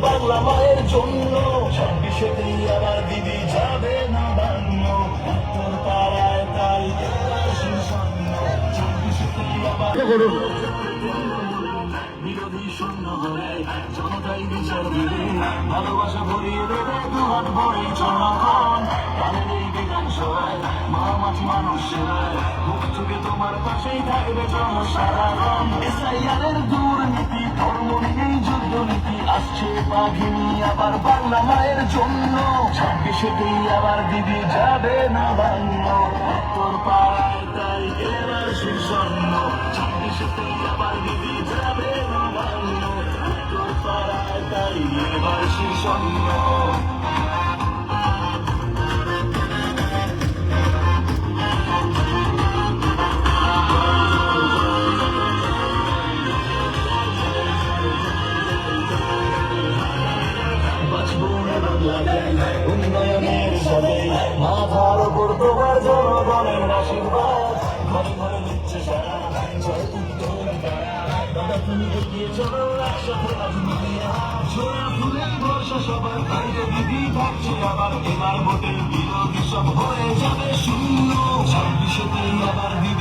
বাংলা মায়ের জন্য। 26-তেই আবার দিদি যাবে না বান্য, তোর পাড়ায় তাই এবার সুশান্য। 26-তেই আবার বিরোধী শূন্য হলে জনতাই বিচার দিবে, ভালোবাসা ভরিয়ে দেবে দুহাত ভরে জনগণ। তাদের এই বিধান সভায় মা মাটি মানুষ সেবায় মুখ চুকে তোমার পাশেই থাকবে জনসাধারণ। এসআইআরের দুর্নীতি, ধর্ম নিয়েই যুদ্ধ নীতি, আসছে বাঘিনী আবার বাংলা মায়ের জন্য। 26-তেই আবার দিদি যাবে না বান্য, তোর পাড়ায় তাই এবার সুশান্য। 26-তেই আবার দিদি যাবে না বান্য, তোর পাড়ায় তাই এবার সুশান্য। উন্নয়নের সাথে মাথার উপর তোমার জনগণের আশীর্বাদ, ঘরে ঘরে দিচ্ছে সারা জয় উত্তর দাদা। তুমি এগিয়ে চলো একসাথে রাজনীতি, জোড়া ফুলের ভরসা সবার বাইরে দিদি থাকছে আবার। এবার ভোটের বিরোধী সব হয়ে যাবে শূন্য, 26-তেই আবার দিদি